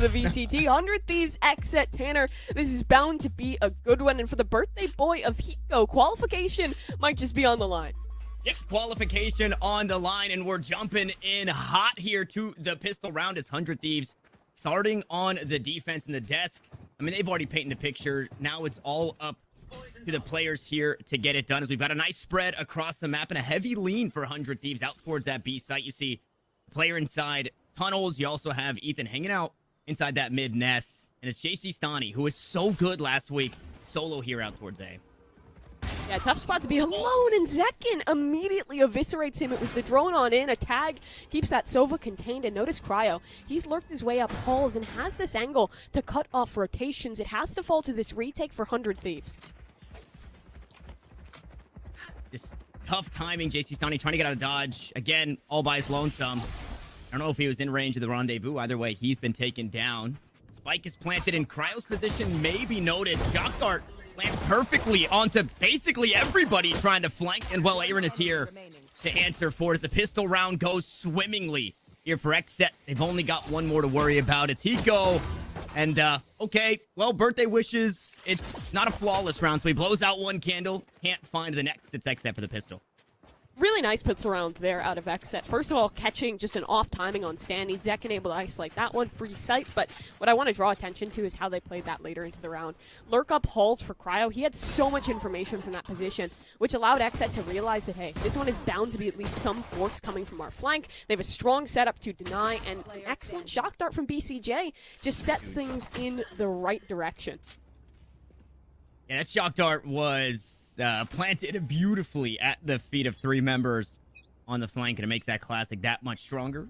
the VCT. 100 Thieves, XSET, Tanner. This is bound to be a good one. And for the birthday boy of Hiko, qualification might just be on the line. Yep, qualification on the line, and we're jumping in hot here to the pistol round. It's 100 Thieves starting on the defense and the desk. I mean, they've already painted the picture. Now it's all up to the players here to get it done, as we've got a nice spread across the map and a heavy lean for 100 Thieves out towards that B site. You see the player inside tunnels. You also have Ethan hanging out inside that mid nest, and it's JC Stani, who was so good last week, solo here out towards A. Yeah, tough spot to be alone, and Zekin immediately eviscerates him. It was the drone on in. A tag keeps that Sova contained, and notice Cryo. He's lurked his way up halls and has this angle to cut off rotations. It has to fall to this retake for 100 Thieves. Just tough timing. JC Stani trying to get out of dodge. Again, all by his lonesome. I don't know if he was in range of the rendezvous. Either way, he's been taken down. Spike is planted in Cryo's position. May be noted. Shock dart lands perfectly onto basically everybody trying to flank. And well, Aaron is here to answer for it as the pistol round goes swimmingly here for XSET. They've only got one more to worry about. It's Hiko. And, okay, well, birthday wishes. It's not a flawless round, so he blows out one candle. Can't find the next. It's XSET for the pistol. Really nice pits around there out of XSET. First of all, catching just an off timing on Stanley. Zekin able to isolate that one, free sight. But what I want to draw attention to is how they played that later into the round. Lurk up halls for Cryo. He had so much information from that position, which allowed XSET to realize that, hey, this one is bound to be at least some force coming from our flank. They have a strong setup to deny, and an excellent shock dart from BCJ just sets things in the right direction. Yeah, that shock dart was planted beautifully at the feet of three members on the flank, and it makes that classic that much stronger.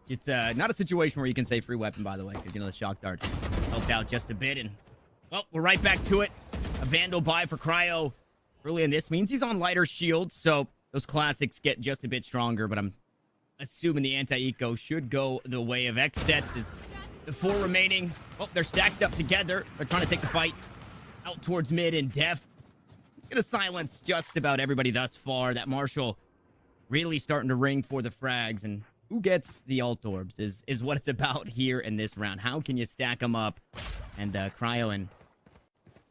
It's not a situation where you can say free weapon, by the way, because, you know, the shock dart helped out just a bit. And, well, we're right back to it. A Vandal buy for Cryo early in this means he's on lighter shield, so those classics get just a bit stronger, but I'm assuming the anti-eco should go the way of XSET. The four remaining, oh, they're stacked up together. They're trying to take the fight out towards mid, and Def gonna silence just about everybody thus far. That Marshall really starting to ring for the frags, and who gets the ult orbs is what it's about here in this round. How can you stack them up? And Cryo and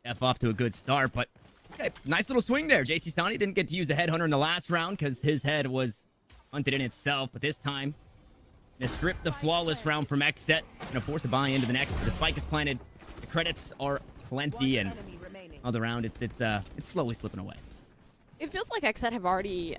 F off to a good start, but okay, nice little swing there. JC Stani didn't get to use the headhunter in the last round because his head was hunted in itself, but this time gonna strip the flawless round from XSET, gonna force a buy into the next. The spike is planted. The credits are plenty, and other round, it's slowly slipping away. It feels like XSET have already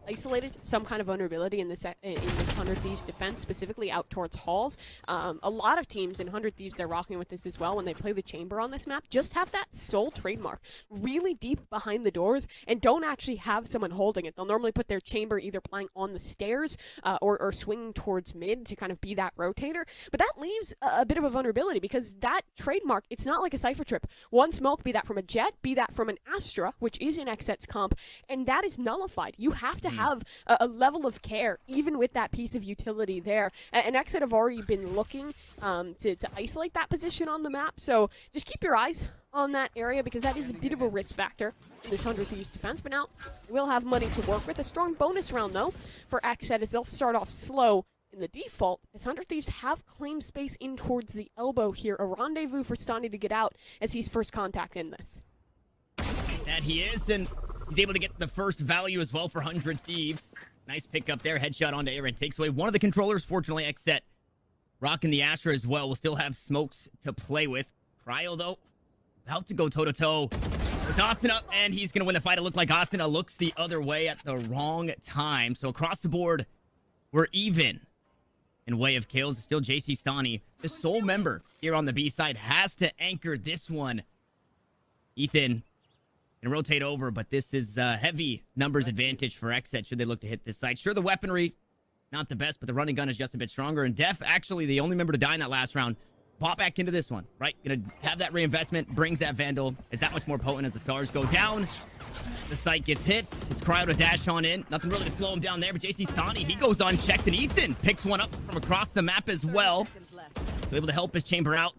isolated some kind of vulnerability in this 100 Thieves defense, specifically out towards halls. A lot of teams in 100 Thieves, they're rocking with this as well when they play the chamber on this map, just have that sole trademark really deep behind the doors and don't actually have someone holding it. They'll normally put their chamber either playing on the stairs or swinging towards mid to kind of be that rotator. But that leaves a bit of a vulnerability because that trademark, it's not like a Cypher trip. One smoke, be that from a Jet, be that from an Astra, which is in XSET's comp, and that is nullified. You have to have a level of care, even with that piece of utility there. And XSET have already been looking to isolate that position on the map, so just keep your eyes on that area because that is a bit of a risk factor in this 100 Thieves defense. But now we'll have money to work with. A strong bonus round, though, for XSET as they'll start off slow in the default, as 100 Thieves have claimed space in towards the elbow here. A rendezvous for Stani to get out as he's first contact in this. That he is, and he's able to get the first value as well for 100 Thieves. Nice pickup there. Headshot onto Aaron. Takes away one of the controllers. Fortunately, XSET rocking the Astra as well. We'll still have smokes to play with. Cryo, though, about to go toe-to-toe with Austin up, and he's going to win the fight. It looked like Austin looks the other way at the wrong time. So across the board, we're even in way of kills. It's still JC Stani, the sole member here on the B side, has to anchor this one. Ethan and rotate over, but this is heavy numbers advantage for XSET should they look to hit this site. Sure, the weaponry, not the best, but the running gun is just a bit stronger. And Def, actually the only member to die in that last round, pop back into this one, right? Gonna have that reinvestment, brings that Vandal, is that much more potent as the stars go down. The site gets hit. It's Cryo to dash on in. Nothing really to slow him down there, but JC Stani, he goes unchecked, and Ethan picks one up from across the map as well. So able to help his chamber out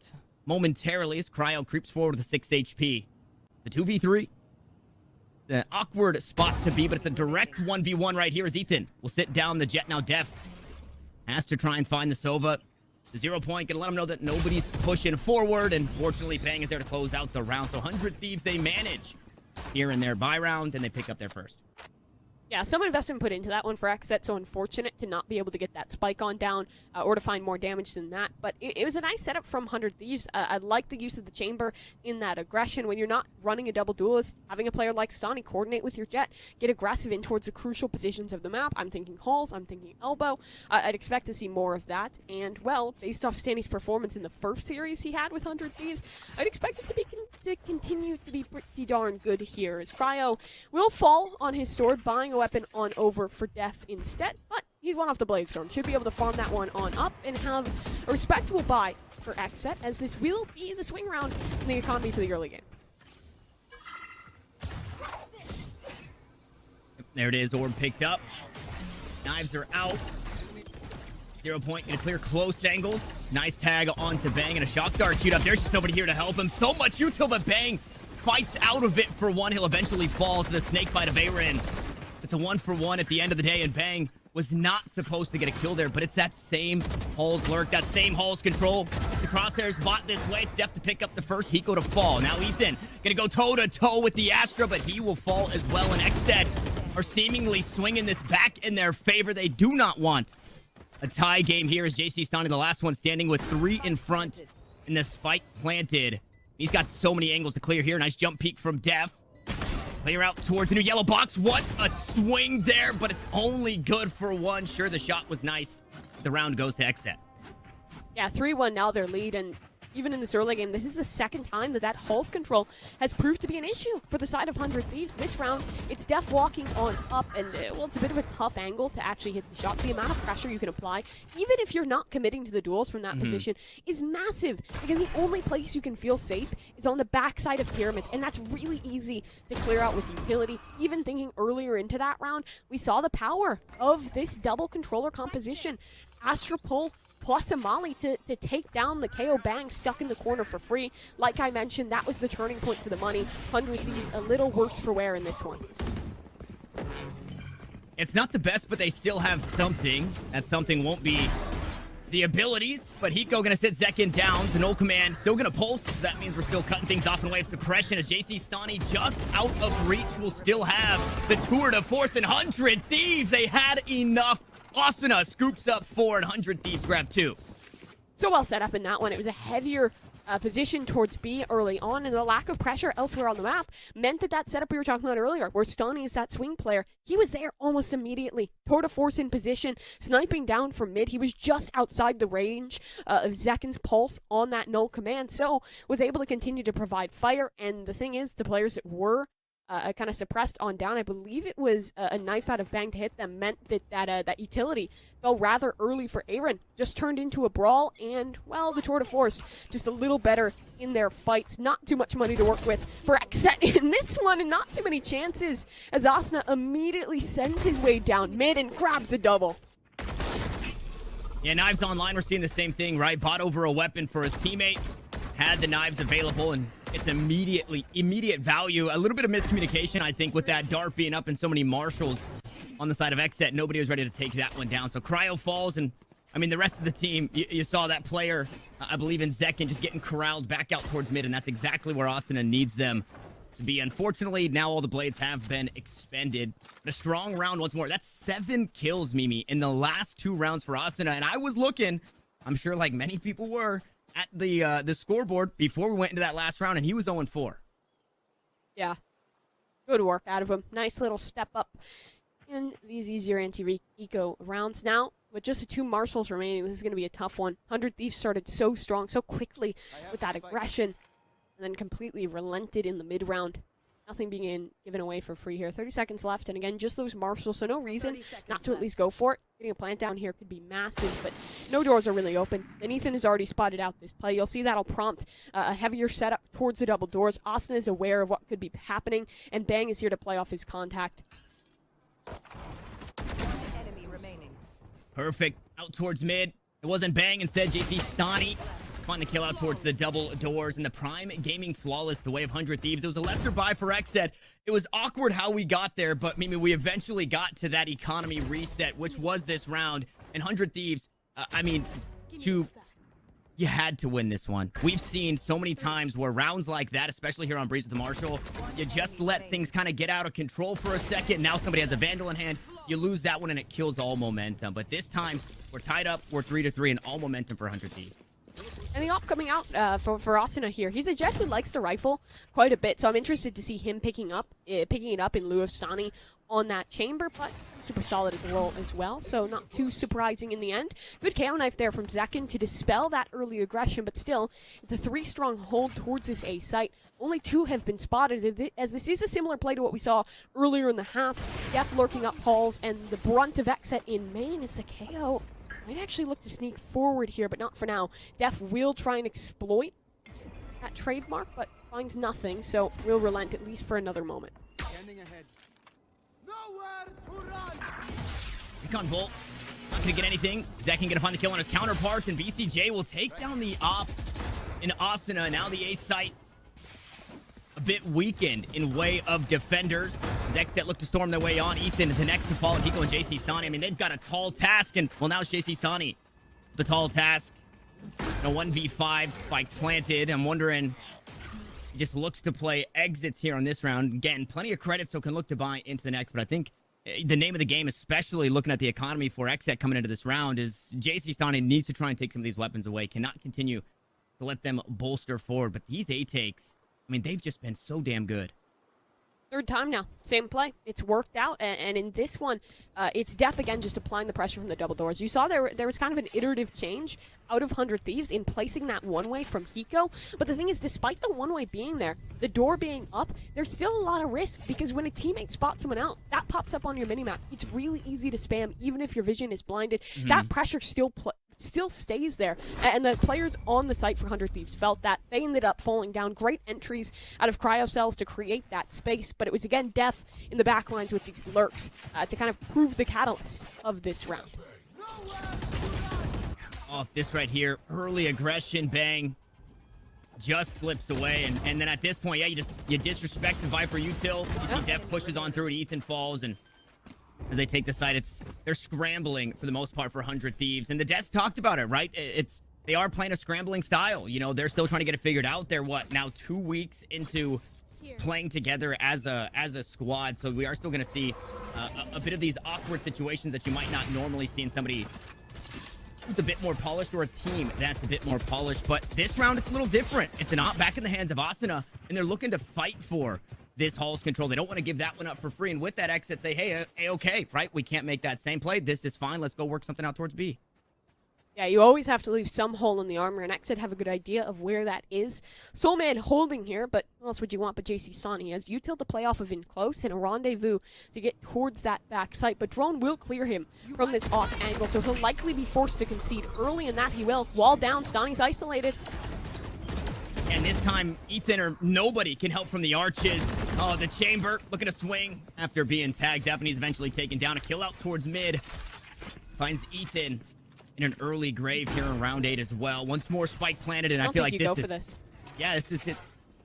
momentarily as Cryo creeps forward with a 6 HP. The 2v3. The awkward spot to be, but it's a direct 1v1 right here as Ethan will sit down the Jet. Now Def has to try and find the Sova. The 0 point, gonna let them know that nobody's pushing forward, and fortunately, Bang is there to close out the round. So 100 Thieves, they manage here in their buy round, and they pick up their first. Yeah, some investment put into that one for XSET, so unfortunate to not be able to get that spike on down or to find more damage than that. But it was a nice setup from 100 Thieves. I like the use of the chamber in that aggression. When you're not running a double duelist, having a player like Stani coordinate with your jet, get aggressive in towards the crucial positions of the map. I'm thinking halls, I'm thinking elbow. I'd expect to see more of that. And, well, based off Stani's performance in the first series he had with 100 Thieves, I'd expect it to continue to be pretty darn good here, as Cryo will fall on his sword, buying a weapon on over for Def instead, but he's one off the Bladestorm. Should be able to farm that one on up and have a respectable buy for XSET, as this will be the swing round in the economy for the early game. There it is, orb picked up. Knives are out. 0 point, gonna clear close angles. Nice tag onto Bang, and a shock dart shoot up. There's just nobody here to help him. So much util, but Bang fights out of it for one. He'll eventually fall to the snake bite of Aaron. It's a 1-for-1 at the end of the day, and Bang was not supposed to get a kill there, but it's that same Halls lurk, that same Halls control. The crosshairs bought this way. It's Def to pick up the first, Hiko to fall. Now Ethan gonna go toe-to-toe with the Astra, but he will fall as well, and XSET are seemingly swinging this back in their favor. They do not want a tie game here, as JC Stani, the last one standing with 3 in front, and the spike planted. He's got so many angles to clear here. Nice jump peek from Def. Player out towards the new yellow box. What a swing there, but it's only good for one. Sure, the shot was nice. The round goes to XSET. Yeah, 3-1 now their lead, and even in this early game, this is the second time that Halls control has proved to be an issue for the side of 100 Thieves. This round, it's Def walking on up, and, well, it's a bit of a tough angle to actually hit the shot. The amount of pressure you can apply, even if you're not committing to the duels from that position, is massive, because the only place you can feel safe is on the backside of pyramids, and that's really easy to clear out with utility. Even thinking earlier into that round, we saw the power of this double controller composition. Astra pull plus a molly to take down the KO Bang stuck in the corner for free. Like I mentioned, that was the turning point for the money. 100 Thieves a little worse for wear in this one. It's not the best, but they still have something. That something won't be the abilities, but Hiko gonna sit second down. The null command still gonna pulse. That means we're still cutting things off in way of suppression, as JC Stani just out of reach will still have the tour de force. And 100 Thieves, they had enough. Asuna scoops up 4, and 100 Thieves grab 2. So well set up in that one. It was a heavier position towards B early on, and the lack of pressure elsewhere on the map meant that setup we were talking about earlier, where Stani is that swing player, he was there almost immediately. Tour de force in position, sniping down from mid. He was just outside the range of Zekin's pulse on that null command, so was able to continue to provide fire. And the thing is, the players that were kind of suppressed on down, I believe it was a knife out of Bang to hit them, meant that utility fell rather early for Aaron. Just turned into a brawl, and, well, the tour de force just a little better in their fights. Not too much money to work with for XSET in this one, and not too many chances, as Asuna immediately sends his way down mid and grabs a double. Yeah, Knives Online, we're seeing the same thing, right? Bought over a weapon for his teammate, had the knives available, and it's immediate value. A little bit of miscommunication, I think, with that dart being up and so many marshals on the side of XSET. Nobody was ready to take that one down. So Cryo falls, and I mean, the rest of the team, you saw that player, I believe in Zekin, just getting corralled back out towards mid, and that's exactly where Asuna needs them to be. Unfortunately, now all the blades have been expended. But a strong round once more. That's 7 kills, Mimi, in the last 2 rounds for Asuna. And I was looking, I'm sure like many people were, at the scoreboard before we went into that last round, and he was 0-4. Yeah. Good work out of him. Nice little step up in these easier anti-eco rounds. Now, with just the 2 marshals remaining, this is going to be a tough one. 100 Thieves started so strong, so quickly with that aggression, and then completely relented in the mid-round. Nothing being given away for free here. 30 seconds left, and again, just those marshals, so no reason not to at least go for it. Getting a plant down here could be massive, but no doors are really open. And Ethan has already spotted out this play. You'll see that'll prompt a heavier setup towards the double doors. Asuna is aware of what could be happening, and Bang is here to play off his contact. Enemy remaining. Perfect. Out towards mid. It wasn't Bang. Instead, JC Stani find the kill out towards the double doors, and the Prime Gaming Flawless, the way of 100 Thieves. It was a lesser buy for XSET. It was awkward how we got there, but Mimi, we eventually got to that economy reset, which was this round. And 100 Thieves, I mean, to you had to win this one. We've seen so many times where rounds like that, especially here on Breeze with the Marshall, you just let things kind of get out of control for a second. Now somebody has a Vandal in hand. You lose that one and it kills all momentum. But this time, we're tied up. We're 3-3 and all momentum for 100 Thieves. And the op coming out for Asuna here. He's a Jet who likes to rifle quite a bit, so I'm interested to see him picking it up in lieu of Stani on that chamber, but super solid at the roll as well, so not too surprising in the end. Good KO knife there from Zekin to dispel that early aggression, but still, it's a 3-strong hold towards this A site. Only 2 have been spotted, as this is a similar play to what we saw earlier in the half. Def lurking up halls, and the brunt of XSET in main is the KO. Might actually look to sneak forward here, but not for now. Def will try and exploit that trademark, but finds nothing, so will relent at least for another moment. Standing ahead. Nowhere to run. Recon Bolt, not going to get anything. Zach can get find the kill on his counterpart, and BCJ will take down the op in Asuna. Now the A site a bit weakened in way of defenders. XSET look to storm their way on. Ethan, the next to fall, and Hiko and JC Stani. I mean, they've got a tall task, and well, now it's JC Stani. The tall task. A 1v5 spike planted. I'm wondering, he just looks to play exits here on this round. Again, plenty of credit, so can look to buy into the next. But I think the name of the game, especially looking at the economy for XSET coming into this round, is JC Stani needs to try and take some of these weapons away. Cannot continue to let them bolster forward. But these A takes, I mean, they've just been so damn good. Third time now, same play. It's worked out, and in this one, it's Def again just applying the pressure from the double doors. You saw there was kind of an iterative change out of 100 Thieves in placing that one-way from Hiko, but the thing is, despite the one-way being there, the door being up, there's still a lot of risk, because when a teammate spots someone out, that pops up on your minimap. It's really easy to spam, even if your vision is blinded. That pressure still stays there, and the players on the site for 100 Thieves felt that. They ended up falling down. Great entries out of cryo cells to create that space, but it was again Def in the back lines with these lurks to kind of prove the catalyst of this round. Off this right here, early aggression, bang, just slips away, and then at this point, yeah, you disrespect the Viper util. You see Def pushes on through it, Ethan falls, and as they take the site, they're scrambling for the most part for 100 Thieves. And the Devs talked about it, right? They are playing a scrambling style. You know, they're still trying to get it figured out. They're now 2 weeks into playing together as a squad. So we are still going to see a bit of these awkward situations that you might not normally see in somebody who's a bit more polished, or a team that's a bit more polished. But this round, it's a little different. It's an op back in the hands of Asuna, and they're looking to fight for this Hall's control. They don't want to give that one up for free. And with that exit, say, hey, okay, right? We can't make that same play. This is fine. Let's go work something out towards B. Yeah, you always have to leave some hole in the armor, and XSET have a good idea of where that is. Soulman holding here, but what else would you want but JC Stani? He has util to play off of in close and a rendezvous to get towards that back site, but Drone will clear him from this off angle, so he'll likely be forced to concede early, and that he will. Wall down, Stani's isolated. And this time, Ethan or nobody can help from the arches. Oh, the chamber looking to swing after being tagged up, and he's eventually taken down. A kill out towards mid. Finds Ethan in an early grave here in round 8 as well. Once more spike planted, and I feel like this. Yeah, this is it.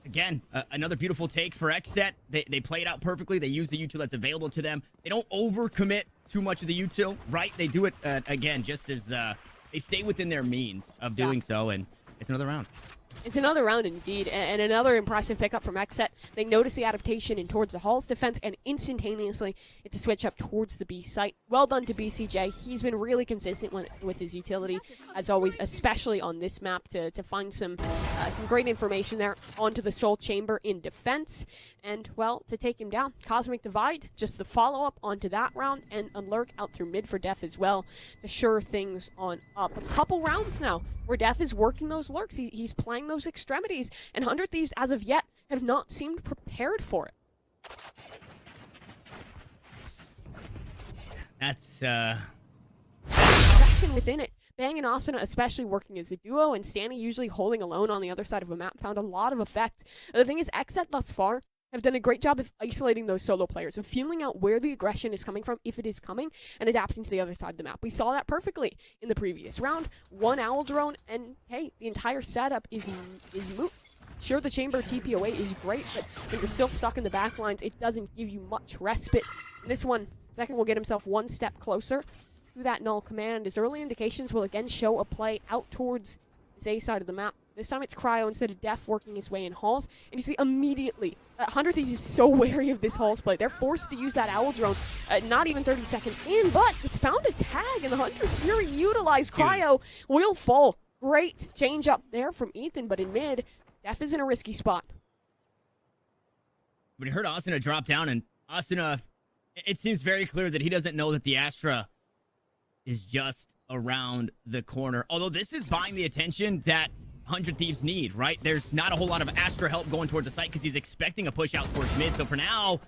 Again, another beautiful take for XSET. They play it out perfectly. They use the util that's available to them. They don't overcommit too much of the util, right? They do it, again, just as they stay within their means of doing so, and it's another round. It's another round indeed, and another impressive pickup from XSET. They notice the adaptation in towards the Hall's defense, and instantaneously it's a switch up towards the B site. Well done to BCJ. He's been really consistent with his utility, as always, especially on this map, to find some great information there onto the Soul Chamber in defense, and, well, to take him down. Cosmic Divide, just the follow-up onto that round, and a lurk out through mid for Def as well, to sure things on up. A couple rounds now where Def is working those lurks. He's playing those extremities, and 100 Thieves, as of yet, have not seemed prepared for it. That's Action within it. Bang and Asuna especially working as a duo, and Stani usually holding alone on the other side of a map found a lot of effect. And the thing is, XSET thus far have done a great job of isolating those solo players, of feeling out where the aggression is coming from, if it is coming, and adapting to the other side of the map. We saw that perfectly in the previous round. One owl drone, and hey, the entire setup is moot. Sure, the chamber TP away is great, but when you're still stuck in the back lines, it doesn't give you much respite. This one, Second will get himself one step closer to that null command, as early indications will again show a play out towards this A side of the map. This time it's Cryo instead of Def working his way in halls. And you see immediately, 100 Thieves is so wary of this halls play. They're forced to use that Owl Drone, not even 30 seconds in, but it's found a tag, and the Hunter's Fury utilized. Cryo will fall. Great change up there from Ethan, but in mid, Def is in a risky spot. But he heard Asuna drop down, and Asuna, it seems very clear that he doesn't know that the Astra is just around the corner. Although this is buying the attention that 100 Thieves need, right? There's not a whole lot of Astra help going towards the site because he's expecting a push out towards mid. So for now,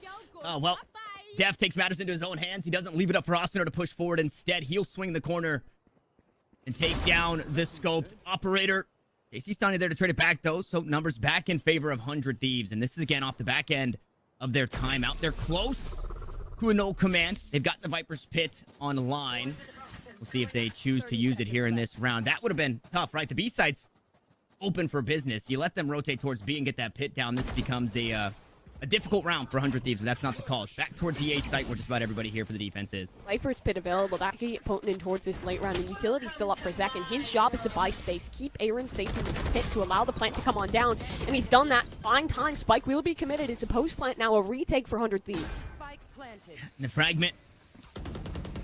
well, Def takes matters into his own hands. He doesn't leave it up for Asuna to push forward. Instead, he'll swing the corner and take down the scoped operator. JCStani there to trade it back, though. So numbers back in favor of 100 Thieves. And this is, again, off the back end of their timeout. They're close to a no command. They've got the Viper's Pit online. We'll see if they choose to use it here in this round. That would have been tough, right? The B side's open for business. You let them rotate towards B and get that pit down. This becomes a difficult round for 100 Thieves, but that's not the call. It's back towards the A site where just about everybody here for the defense is. Viper's Pit available. That could get potent in towards this late round. And Utility's still up for second. His job is to buy space, keep Aaron safe in this pit to allow the plant to come on down. And he's done that. Fine time. Spike will be committed. It's a post plant now, a retake for 100 Thieves. Spike planted. And the fragment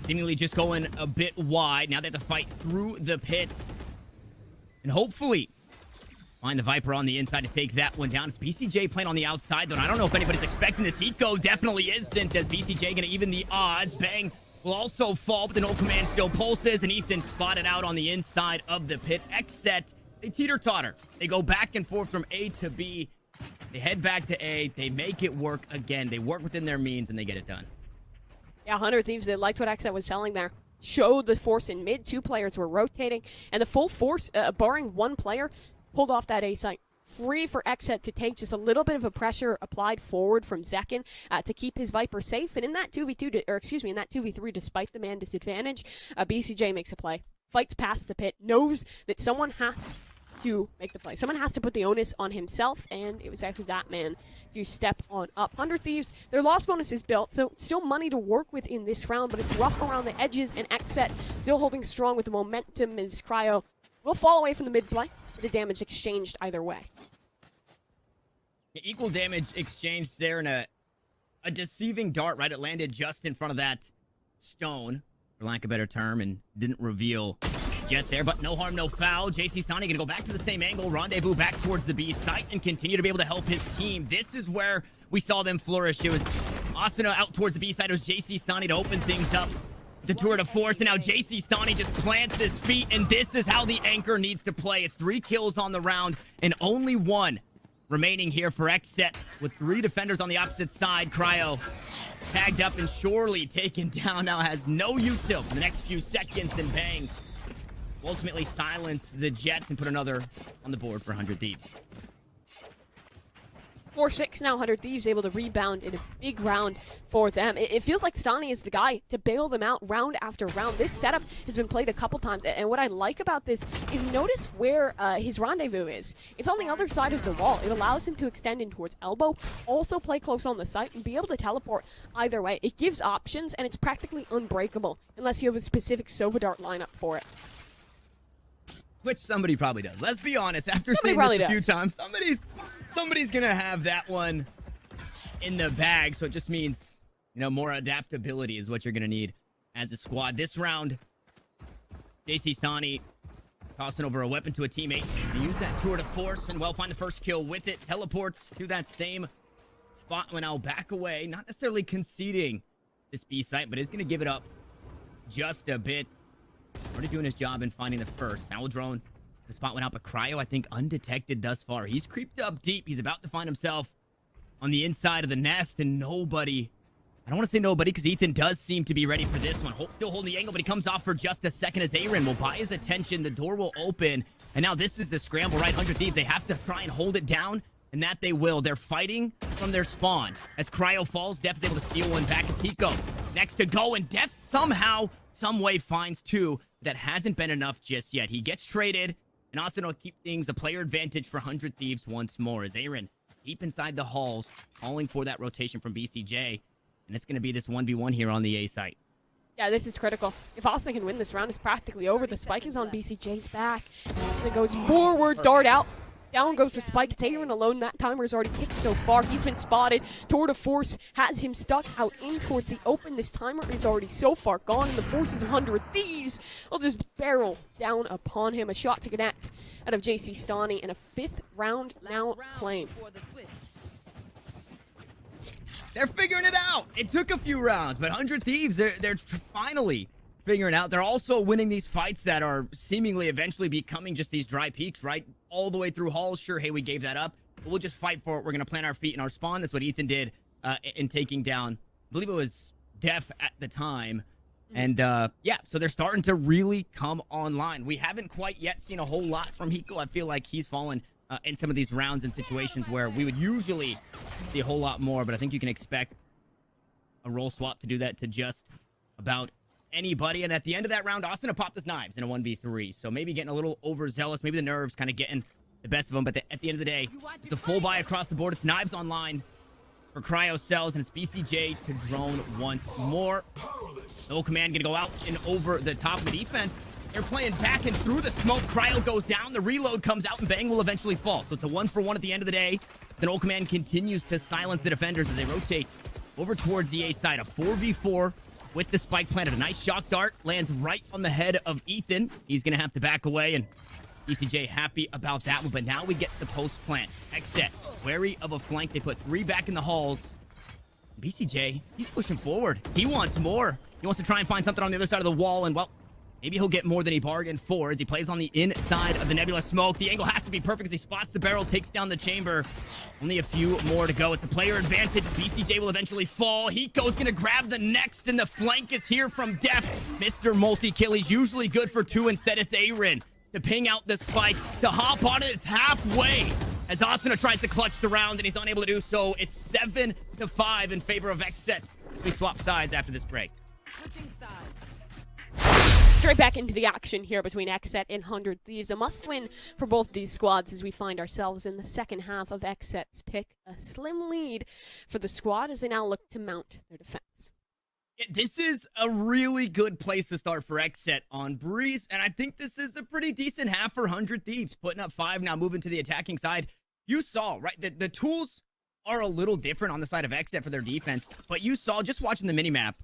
seemingly just going a bit wide. Now they have to fight through the pit. And hopefully find the Viper on the inside to take that one down. It's BCJ playing on the outside, though. I don't know if anybody's expecting this. Eco definitely isn't, as BCJ going to even the odds. Bang will also fall, but the no command still pulses, and Ethan spotted out on the inside of the pit. XSET, they teeter-totter. They go back and forth from A to B. They head back to A. They make it work again. They work within their means, and they get it done. Yeah, 100 Thieves, they liked what XSET was selling there. Showed the force in mid. Two players were rotating, and the full force, barring one player, pulled off that A site. Free for XSET to take just a little bit of a pressure applied forward from Zekin to keep his Viper safe. And in that 2v2, in that 2v3, despite the man disadvantage, BCJ makes a play. Fights past the pit, knows that someone has to make the play. Someone has to put the onus on himself, and it was actually that man to step on up. 100 Thieves, their loss bonus is built, so still money to work with in this round, but it's rough around the edges, and XSET still holding strong with the momentum as Cryo will fall away from the mid play. The damage exchanged either way. Equal damage exchanged there in a deceiving dart, right? It landed just in front of that stone, for lack of a better term, and didn't reveal Jet there, but no harm, no foul. JCStani gonna go back to the same angle, rendezvous back towards the B site, and continue to be able to help his team. This is where we saw them flourish. It was Asuna out towards the B side. It was JCStani to open things up. The tour de force, and now JCStani just plants his feet, and this is how the anchor needs to play. It's 3 kills on the round, and only 1 remaining here for XSET, with 3 defenders on the opposite side. Cryo tagged up and surely taken down, now has no util for the next few seconds, and bang, ultimately silence the Jets and put another on the board for 100 Thieves. 4-6 now, 100 Thieves able to rebound in a big round for them. It feels like Stani is the guy to bail them out round after round. This setup has been played a couple times, and what I like about this is notice where his rendezvous is. It's on the other side of the wall. It allows him to extend in towards elbow, also play close on the site, and be able to teleport either way. It gives options, and it's practically unbreakable unless you have a specific Sova Dart lineup for it. Which somebody probably does. Let's be honest, after Somebody seeing this a few does. times, somebody's gonna have that one in the bag. So it just means, more adaptability is what you're gonna need as a squad. This round, JCStani tossing over a weapon to a teammate. They use that tour de force and find the first kill with it. Teleports to that same spot when I'll back away. Not necessarily conceding this B site, but is gonna give it up just a bit. Already doing his job in finding the first. Owl Drone, the spot went out, but Cryo, I think, undetected thus far. He's creeped up deep. He's about to find himself on the inside of the nest, and nobody, I don't want to say nobody, because Ethan does seem to be ready for this one. Still holding the angle, but he comes off for just a second as Aaron will buy his attention. The door will open, and now this is the scramble, right? 100 Thieves, they have to try and hold it down, and that they will. They're fighting from their spawn. As Cryo falls, Def's able to steal one back. It's Hiko next to go, and Def somehow, some way finds 2. That hasn't been enough just yet. He gets traded, and Austin will keep things a player advantage for 100 Thieves once more, as Aaron deep inside the halls, calling for that rotation from BCJ, and it's going to be this 1v1 here on the A site. Yeah, this is critical. If Austin can win this round, it's practically over. The spike is on BCJ's back. Austin goes forward, dart out. Down goes the spike. It's Aaron alone. That timer's already ticked so far. He's been spotted. Tour de Force has him stuck out in towards the open. This timer is already so far gone, and the forces of 100 Thieves will just barrel down upon him. A shot to connect out of JC Stani, and a 5th round now claimed. They're figuring it out. It took a few rounds, but 100 Thieves, they're finally figuring out. They're also winning these fights that are seemingly eventually becoming just these dry peaks, right? All the way through halls. Sure, hey, we gave that up, but we'll just fight for it. We're going to plant our feet in our spawn. That's what Ethan did in taking down, I believe it was Def at the time. And yeah, so they're starting to really come online. We haven't quite yet seen a whole lot from Hiko. I feel like he's fallen in some of these rounds and situations where we would usually see a whole lot more, but I think you can expect a role swap to do that to just about anybody. And at the end of that round, Austin have popped his knives in a 1v3, so maybe getting a little overzealous, maybe the nerves kind of getting the best of them, but at the end of the day, it's a full buy across the board. It's knives online for Cryo Cells, and it's BCJ to drone once more. No command gonna go out and over the top of the defense. They're playing back and through the smoke. Cryo goes down. The reload comes out, and Bang will eventually fall. So it's a 1-for-1 at the end of the day. Then Old Command continues to silence the defenders as they rotate over towards the A side. A 4v4 with the spike planted. A nice shock dart lands right on the head of Ethan. He's going to have to back away, and BCJ happy about that one. But now we get the post plant. XSET, wary of a flank. They put 3 back in the halls. BCJ, he's pushing forward. He wants more. He wants to try and find something on the other side of the wall, and well, maybe he'll get more than he bargained for as he plays on the inside of the Nebula smoke. The angle has to be perfect as he spots the barrel, takes down the chamber. Only a few more to go. It's a player advantage. BCJ will eventually fall. Hiko's going to grab the next, and the flank is here from Def. Mr. Multi-kill. He's usually good for 2. Instead, it's Aaron to ping out the spike. To hop on it, it's halfway. As Asuna tries to clutch the round, and he's unable to do so. It's 7-5 in favor of XSET. We swap sides after this break. Straight back into the action here between XSET and 100 Thieves. A must-win for both these squads as we find ourselves in the second half of XSET's pick. A slim lead for the squad as they now look to mount their defense. Yeah, this is a really good place to start for XSET on Breeze, and I think this is a pretty decent half for 100 Thieves. Putting up 5 now, moving to the attacking side. You saw, right, the tools are a little different on the side of XSET for their defense, but you saw, just watching the minimap,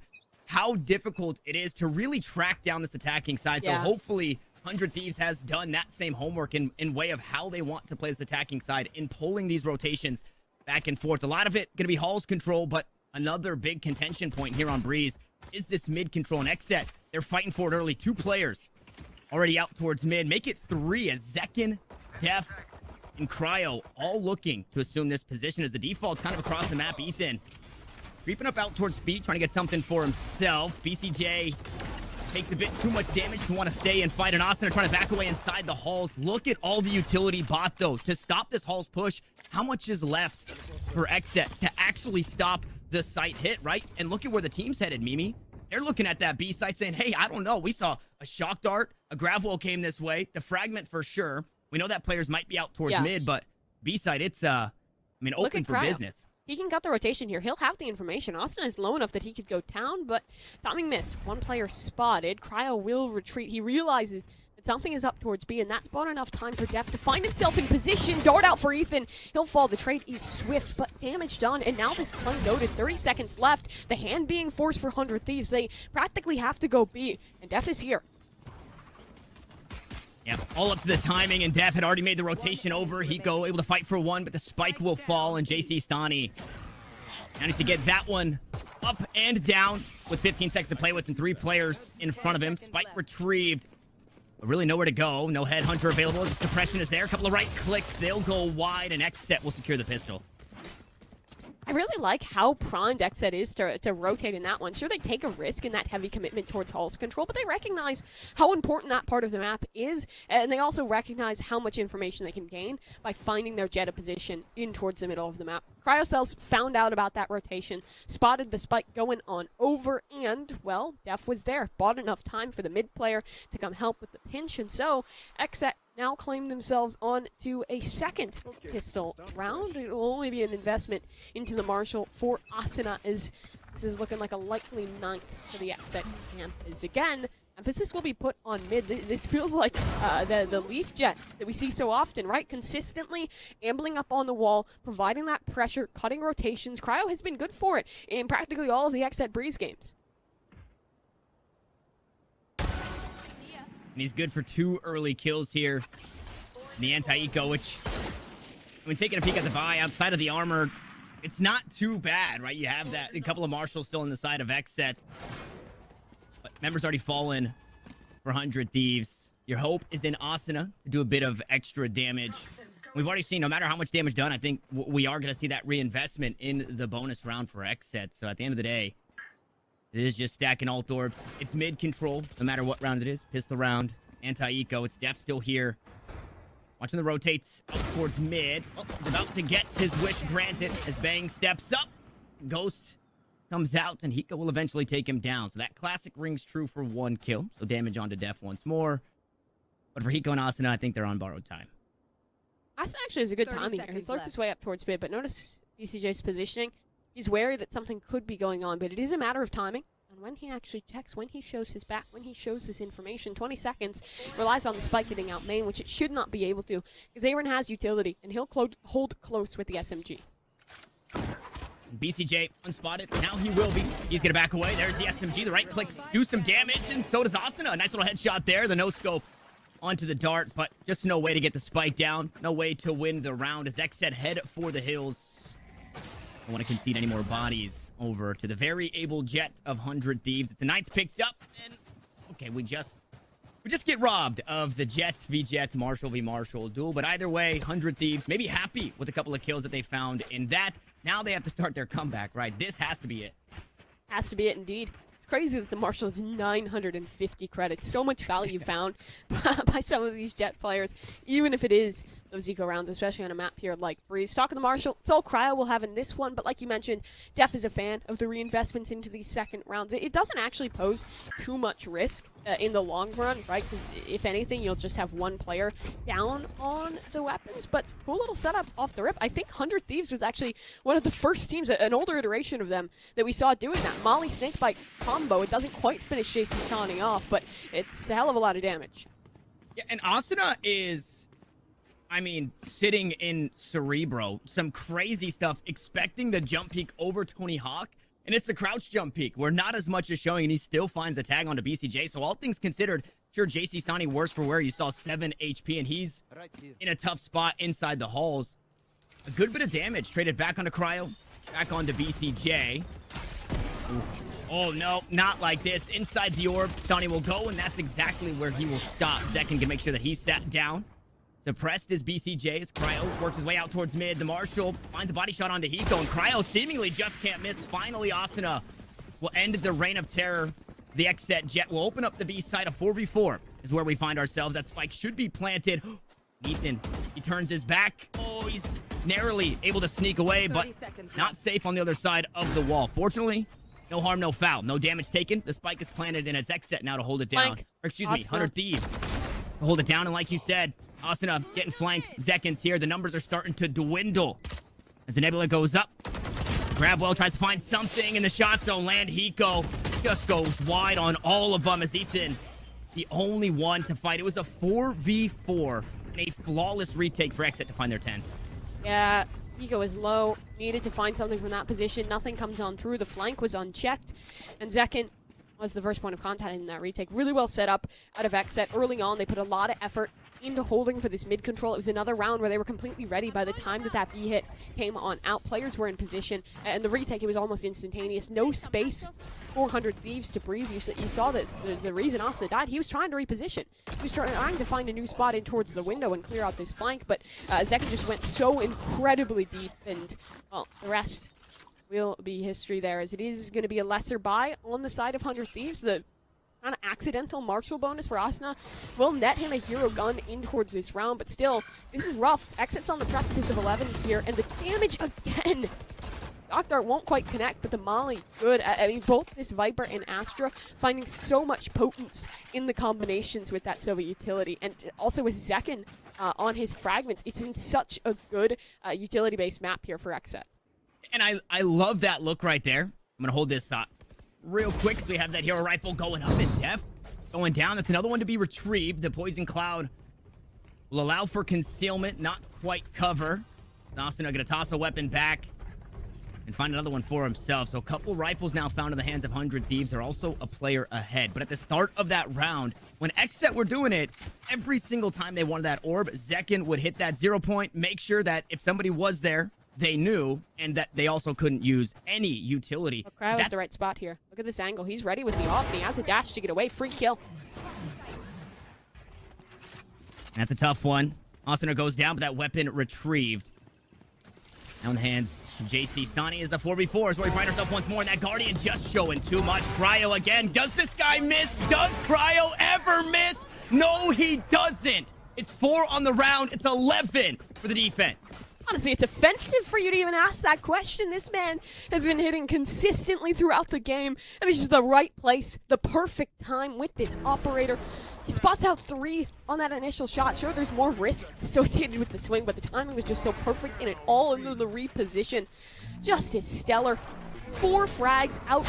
how difficult it is to really track down this attacking side. Yeah. So hopefully 100 Thieves has done that same homework in way of how they want to play this attacking side in pulling these rotations back and forth. A lot of it going to be Hall's control, but another big contention point here on Breeze is this mid control. And XSET, they're fighting for it early. 2 players already out towards mid. Make it 3 as Zekin, Def, and Cryo all looking to assume this position as the default kind of across the map. Ethan creeping up out towards speed, trying to get something for himself. BCJ takes a bit too much damage to want to stay and fight. And Austin are trying to back away inside the halls. Look at all the utility bot, though, to stop this halls push. How much is left for XSET to actually stop the site hit, right? And look at where the team's headed, Mimi. They're looking at that B site saying, hey, I don't know. We saw a shock dart. A gravel came this way. The fragment for sure. We know that players might be out towards mid, but B site, it's, open for business. He can cut the rotation here. He'll have the information. Austin is low enough that he could go down, but timing miss. 1 player spotted. Cryo will retreat. He realizes that something is up towards B, and that's bought enough time for Def to find himself in position. Dart out for Ethan. He'll fall. The trade is swift, but damage done. And now this play noted. 30 seconds left. The hand being forced for 100 Thieves. They practically have to go B, and Def is here. Yeah, all up to the timing, and Def had already made the rotation over. Hiko able to fight for 1, but the spike will fall, and JC Stani managed to get that one up and down with 15 seconds to play with and 3 players in front of him. Spike retrieved, but really nowhere to go. No headhunter available. The suppression is there. A couple of right clicks. They'll go wide, and XSET will secure the pistol. I really like how primed XSET is to rotate in that one. Sure, they take a risk in that heavy commitment towards Hall's control, but they recognize how important that part of the map is, and they also recognize how much information they can gain by finding their Jetta position in towards the middle of the map. Cryocells found out about that rotation, spotted the spike going on over, and, well, Def was there. Bought enough time for the mid player to come help with the pinch, and so XSET now claim themselves on to a second pistol round. It will only be an investment into the Marshall for Asuna as This is looking like a likely 9th for the XSET campus. Again, emphasis will be put on mid. This feels like the Leaf Jet that we see so often, right? Consistently ambling up on the wall, providing that pressure, cutting rotations. Cryo has been good for it in practically all of the XSET Breeze games. And he's good for 2 early kills here. The anti-eco, which, when taking a peek at the buy outside of the armor, it's not too bad, right? You have that, a couple of marshals still on the side of XSET. But members already fallen for 100 Thieves. Your hope is in Asuna to do a bit of extra damage. We've already seen, no matter how much damage done, I think we are going to see that reinvestment in the bonus round for XSET. So at the end of the day, it is just stacking alt orbs. It's mid control, no matter what round it is. Pistol round, anti-eco. It's Def still here. Watching the rotates up towards mid. Oh, he's about to get his wish granted as Bang steps up. Ghost comes out, and Hiko will eventually take him down. So that classic rings true for 1 kill. So damage onto Def once more. But for Hiko and Asuna, I think they're on borrowed time. Asuna actually has a good 30 timing here. seconds He's lurked left. his way up towards mid, but notice BCJ's positioning. He's wary that something could be going on, but it is a matter of timing. And when he actually checks, when he shows his back, when he shows this information, 20 seconds, relies on the spike getting out main, which it should not be able to, because Aaron has utility, and he'll hold close with the SMG. BCJ unspotted. Now he will be. He's going to back away. There's the SMG. The right clicks do some damage, and so does Asuna. A nice little headshot there. The no-scope onto the dart, but just no way to get the spike down. No way to win the round as XSET head for the hills. Don't want to concede any more bodies over to the very able Jet of 100 Thieves. It's a 9th picked up, and okay, we just get robbed of the Jet v Jet, Marshall v Marshall duel. But either way, 100 Thieves maybe happy with a couple of kills that they found in that. Now they have to start their comeback, right? This has to be it. Has to be it indeed. It's crazy that the Marshall is 950 credits. So much value found by some of these Jet players, even if it is those eco rounds, especially on a map here like Breeze. Talking to Marshall, it's all Cryo will have in this one, but like you mentioned, Def is a fan of the reinvestments into these second rounds. It doesn't actually pose too much risk in the long run, right? Because if anything, you'll just have one player down on the weapons, but cool little setup off the rip. I think 100 Thieves was actually one of the first teams, an older iteration of them, that we saw doing that. Molly Snakebite combo. It doesn't quite finish Jason Stani off, but it's a hell of a lot of damage. Yeah, and Asuna is, I mean, sitting in Cerebro, some crazy stuff, expecting the jump peak over Tony Hawk, and it's the crouch jump peak, where not as much is showing, and he still finds the tag onto BCJ. So all things considered, sure, JC Stani worse for wear. You saw 7 HP, and he's in a tough spot inside the halls. A good bit of damage traded back onto Cryo, back onto BCJ. Ooh. Oh, no, not like this. Inside the orb, Stani will go, and that's exactly where he will stop. Zekin can make sure that he's sat down. Suppressed is BCJ as Cryo works his way out towards mid. The Marshal finds a body shot onto Hiko, and Cryo seemingly just can't miss. Finally, Asuna will end the reign of terror. The XSET Jet will open up the B side. A 4v4 is where we find ourselves. That spike should be planted. Ethan, he turns his back. Oh, he's narrowly able to sneak away, but not safe on the other side of the wall. Fortunately, no harm, no foul. No damage taken. The spike is planted, and it's XSET now to hold it down. Or, excuse me, 100 Thieves to hold it down. And like you said, Asuna getting flanked. Zekins here. The numbers are starting to dwindle as the Nebula goes up. Grabwell tries to find something, and the shots don't land. Hiko just goes wide on all of them as Ethan, the only one to fight. It was a 4v4 and a flawless retake for XSET to find their 10. Yeah, Hiko is low. Needed to find something from that position. Nothing comes on through. The flank was unchecked. And Zekin was the first point of contact in that retake. Really well set up out of XSET. Early on, they put a lot of effort into holding for this mid control. It was another round where they were completely ready by the time that B hit came on out. Players were in position, and the retake, it was almost instantaneous. No space, 400 Thieves to breathe. You saw that the reason Asuna died, he was trying to reposition. He was trying to find a new spot in towards the window and clear out this flank, but Zekin just went so incredibly deep, and, well, the rest will be history there, as it is going to be a lesser buy on the side of 100 Thieves. The kind of accidental Marshall bonus for Asuna will net him a hero gun in towards this round, but still, this is rough. XSET's on the precipice of 11 here, and the damage again. Dart won't quite connect, but the Molly, good. I mean, both this Viper and Astra finding so much potence in the combinations with that Soviet utility, and also with Zekin on his fragments. It's in such a good utility-based map here for XSET. And I love that look right there. I'm gonna hold this thought real quick because we have that hero rifle going up in depth. Going down. That's another one to be retrieved. The poison cloud will allow for concealment, not quite cover. Austin are gonna toss a weapon back and find another one for himself. So a couple rifles now found in the hands of 100 Thieves. They're also a player ahead. But at the start of that round, when XSET were doing it, every single time they wanted that orb, Zekin would hit that 0 point, make sure that if somebody was there, they knew, and that they also couldn't use any utility. Well, Cryo is the right spot here. Look at this angle. He's ready with the ult, and he has a dash to get away. Free kill. That's a tough one. Austin goes down, but that weapon retrieved. Now in the hands of JC. Stani is a 4v4. Is where we find ourselves once more. And that Guardian just showing too much. Cryo again. Does this guy miss? Does Cryo ever miss? No, he doesn't. It's 4 on the round. It's 11 for the defense. Honestly, it's offensive for you to even ask that question. This man has been hitting consistently throughout the game, and it's just the right place, the perfect time with this operator. He spots out 3 on that initial shot. Sure, there's more risk associated with the swing, but the timing was just so perfect, and it all into the reposition. Just as stellar. 4 frags out.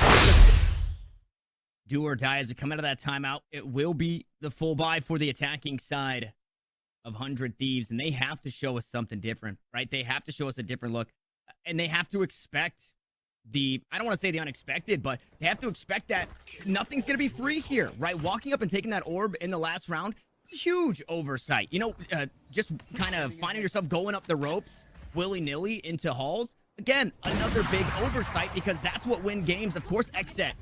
Do or die as we come out of that timeout. It will be the full buy for the attacking side of 100 Thieves, and they have to show us something different, right? They have to show us a different look, and they have to expect I don't want to say the unexpected, but they have to expect that nothing's going to be free here, right? Walking up and taking that orb in the last round, it's a huge oversight. You know, just kind of finding yourself going up the ropes willy-nilly into halls. Again, another big oversight, because that's what win games. Of course, XSET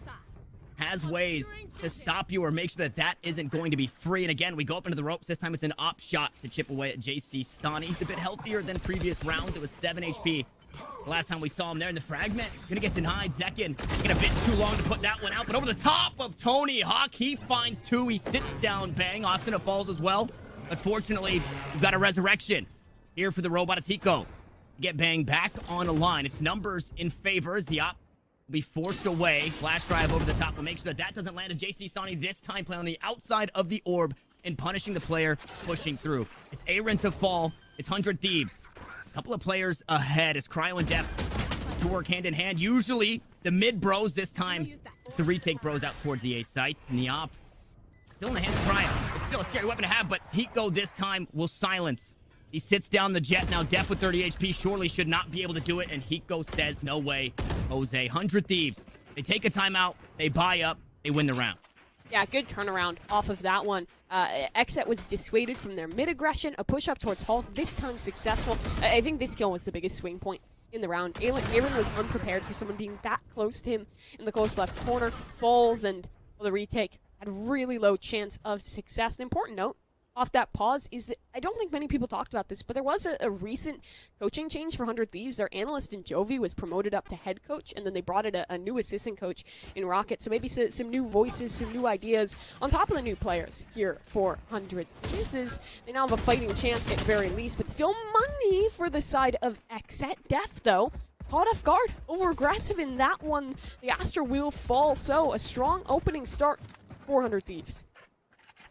has ways to stop you or make sure that that isn't going to be free. And again, we go up into the ropes. This time it's an op shot to chip away at JC Stani. He's a bit healthier than previous rounds. It was 7 HP the last time we saw him there. And the fragment gonna get denied. Zekin taking a bit too long to put that one out. But over the top of Tony Hawk, he finds 2. He sits down. Bang. Austin falls as well. Unfortunately, we've got a resurrection here for the robot. It's Hiko. Get Bang back on the line. It's numbers in favor as the op be forced away. Flash drive over the top will make sure that that doesn't land. And JC Stani this time playing on the outside of the orb and punishing the player pushing through. It's Aaron to fall. It's 100 Thieves. A couple of players ahead as Cryo and Depth to work hand in hand. Usually the mid bros. This time it's the retake bros out towards the A site. And the op still in the hands of Cryo. It's still a scary weapon to have, but Hiko this time will silence. He sits down the jet. Now Def with 30 HP surely should not be able to do it. And Hiko says, no way, Jose. 100 Thieves. They take a timeout. They buy up. They win the round. Yeah, good turnaround off of that one. XSET was dissuaded from their mid-aggression. A push up towards halls, this time successful. I think this kill was the biggest swing point in the round. Aaron was unprepared for someone being that close to him in the close left corner. Falls, and well, the retake had a really low chance of success. An important note off that pause is that I don't think many people talked about this, but there was a recent coaching change for 100 Thieves. Their analyst in Jovi was promoted up to head coach, and then they brought in a new assistant coach in Rocket. So maybe some new voices, some new ideas on top of the new players here for 100 Thieves. They now have a fighting chance at very least, but still money for the side of XSET. Def, though, caught off guard, over aggressive in that one. The Astra will fall, so a strong opening start for 100 Thieves.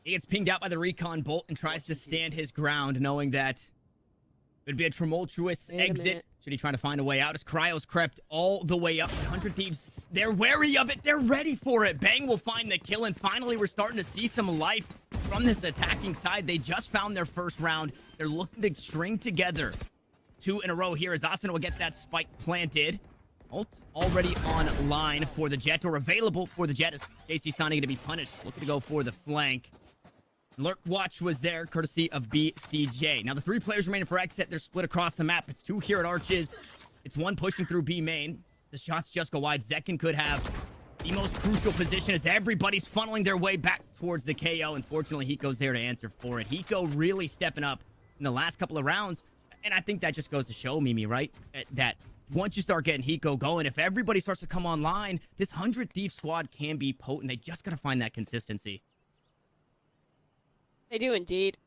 He gets pinged out by the recon bolt and tries to stand his ground, knowing that it would be a tumultuous exit should he try to find a way out. As Cryo's crept all the way up. 100 Thieves, they're wary of it. They're ready for it. Bang will find the kill, and finally we're starting to see some life from this attacking side. They just found their first round. They're looking to string together 2 in a row here as Austin will get that spike planted. Ult already online for the jet, or available for the jet, as JC Stani going to be punished. Looking to go for the flank. Lurk Watch was there, courtesy of BCJ. Now, the 3 players remaining for XSET, they're split across the map. It's 2 here at Arches. It's 1 pushing through B main. The shots just go wide. Zekin could have the most crucial position as everybody's funneling their way back towards the KO. Unfortunately, Hiko's there to answer for it. Hiko really stepping up in the last couple of rounds. And I think that just goes to show, Mimi, right? That once you start getting Hiko going, if everybody starts to come online, this 100 Thief squad can be potent. They just got to find that consistency. They do indeed.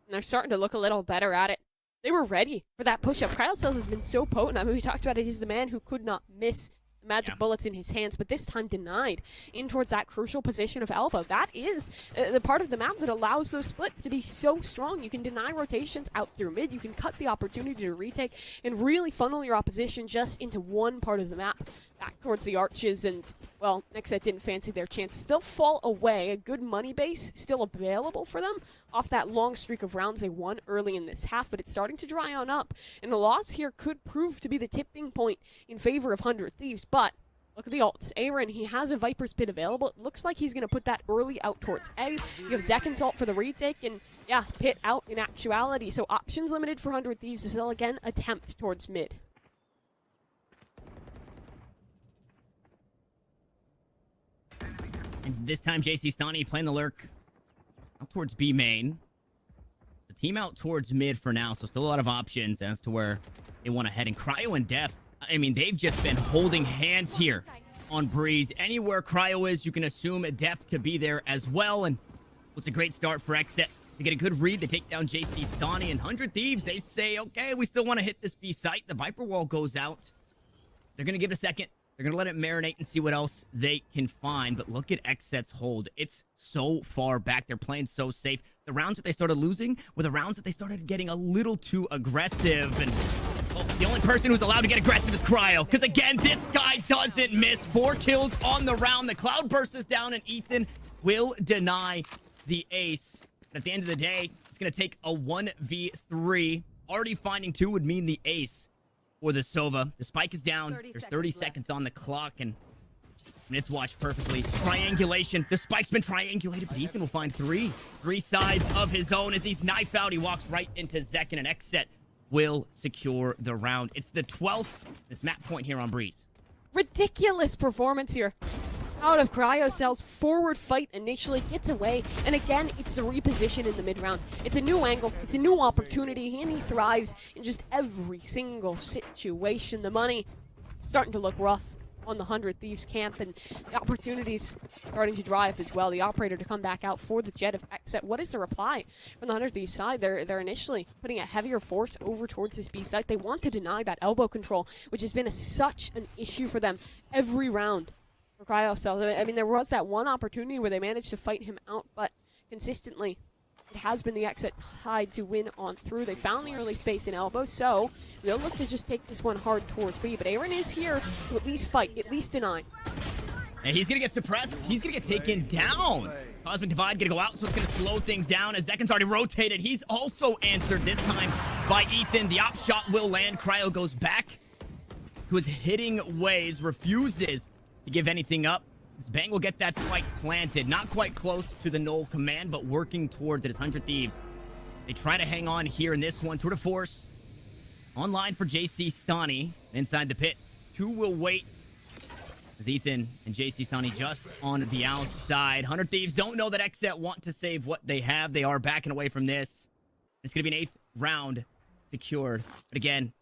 And they're starting to look a little better at it. They were ready for that push-up. Cryo Cells has been so potent. I mean, we talked about it. He's the man who could not miss the magic bullets in his hands, but this time denied in towards that crucial position of elbow. That is the part of the map that allows those splits to be so strong. You can deny rotations out through mid. You can cut the opportunity to retake and really funnel your opposition just into one part of the map. back towards the arches, and, well, NEFFEX didn't fancy their chances. They'll fall away. A good money base still available for them off that long streak of rounds they won early in this half, but it's starting to dry on up, and the loss here could prove to be the tipping point in favor of 100 Thieves, but look at the ults. Aaron, he has a Viper's Pit available. It looks like he's going to put that early out towards A. You have Zekin's ult for the retake, and yeah, Pit out in actuality. So options limited for 100 Thieves as they'll again attempt towards mid. And this time, JC Stani playing the lurk out towards B main. The team out towards mid for now, so still a lot of options as to where they want to head. And Cryo and Def, I mean, they've just been holding hands here on Breeze. Anywhere Cryo is, you can assume a Def to be there as well. And it's a great start for XSET to get a good read. They take down JC Stani and 100 Thieves. They say, okay, we still want to hit this B site. The Viper wall goes out. They're going to give it a second. They're going to let it marinate and see what else they can find. But look at XSET's hold. It's so far back. They're playing so safe. The rounds that they started losing were the rounds that they started getting a little too aggressive. And well, the only person who's allowed to get aggressive is Cryo. Because again, this guy doesn't miss. 4 kills on the round. The Cloudburst is down, and Ethan will deny the ace. But at the end of the day, it's going to take a 1v3. Already finding 2 would mean the ace for the Sova. The spike is down. There's 30 seconds on the clock, and it's watched perfectly. Triangulation. The spike's been triangulated, but Ethan will find 3 sides of his own. As he's knife out, he walks right into Zekin, and XSET will secure the round. It's the 12th. It's map point here on Breeze. Ridiculous performance here out of Cryo. Cells forward fight initially, gets away, and again, it's the reposition in the mid-round. It's a new angle, it's a new opportunity, and he thrives in just every single situation. The money starting to look rough on the 100 Thieves camp, and the opportunities starting to dry up as well. The operator to come back out for the jet of XSET. What is the reply from the 100 Thieves side? They're initially putting a heavier force over towards this B site. They want to deny that elbow control, which has been such an issue for them every round for Cryo Cells. I mean, there was that one opportunity where they managed to fight him out, but consistently, it has been the XSET tide to win on through. They found the early space in elbow, so they'll look to just take this one hard towards B. But Aaron is here to at least fight, at least deny. And he's going to get suppressed. He's going to get taken down. Cosmic Divide going to go out, so it's going to slow things down as Zekin's already rotated. He's also answered this time by Ethan. The op shot will land. Cryo goes back to his hitting ways, refuses to give anything up. Bang will get that spike planted. Not quite close to the null command, but working towards it as 100 Thieves. They try to hang on here in this one. Tour de force online for JC Stani inside the pit. 2 will wait as Ethan and JC Stani just on the outside. 100 Thieves don't know that XSET want to save what they have. They are backing away from this. It's going to be an 8th round secured. But again,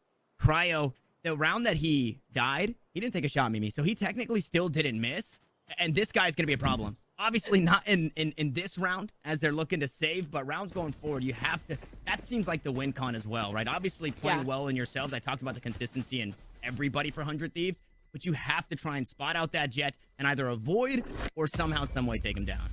Cryo, the round that he died, he didn't take a shot, Mimi, so he technically still didn't miss. And this guy's going to be a problem. Obviously not in this round as they're looking to save, but rounds going forward, you have to... That seems like the win con as well, right? Obviously playing well in yourselves. I talked about the consistency in everybody for 100 Thieves, but you have to try and spot out that jet and either avoid or somehow, some way take him down.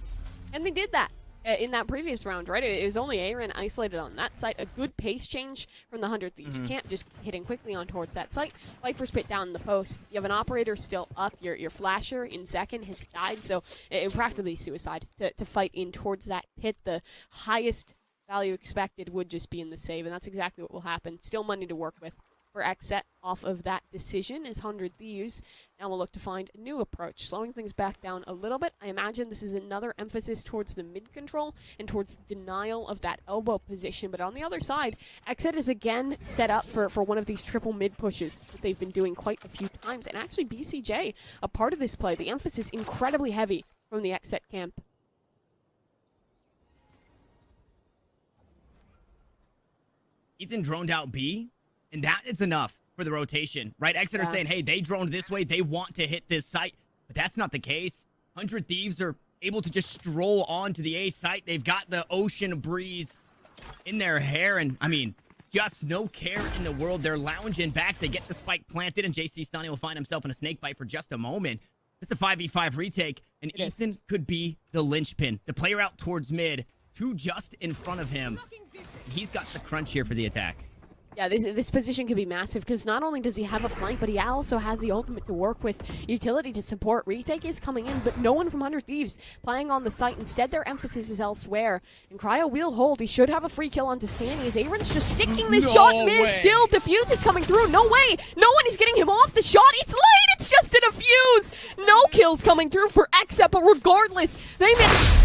And they did that in that previous round, right? It was only Aaron isolated on that site. A good pace change from the 100 Thieves camp, just hitting quickly on towards that site. Viper's Pit down in the post. You have an operator still up. Your flasher in second has died, so it practically suicide to fight in towards that pit. The highest value expected would just be in the save, and that's exactly what will happen. Still money to work with for XSET off of that decision is 100 Thieves. Now we'll look to find a new approach, slowing things back down a little bit. I imagine this is another emphasis towards the mid control and towards denial of that elbow position. But on the other side, XSET is again set up for one of these triple mid pushes that they've been doing quite a few times. And actually BCJ, a part of this play, the emphasis incredibly heavy from the XSET camp. Ethan droned out B, and that is enough for the rotation, right? XSET are saying, hey, they droned this way. They want to hit this site, but that's not the case. 100 Thieves are able to just stroll onto the A site. They've got the ocean breeze in their hair, and, I mean, just no care in the world. They're lounging back. They get the spike planted, and JC Stani will find himself in a snake bite for just a moment. It's a 5v5 retake, and Ethan could be the linchpin. The player out towards mid, 2 just in front of him. He's got the crunch here for the attack. Yeah, this position could be massive because not only does he have a flank, but he also has the ultimate to work with utility to support. Retake is coming in, but no one from 100 Thieves playing on the site. Instead, their emphasis is elsewhere. And Cryo will hold. He should have a free kill onto Stanny as Aaron's just sticking this shot. Miss still. Diffuse is coming through. No way. No one is getting him off the shot. It's late. It's just a defuse. No kills coming through for XSET, but regardless, they managed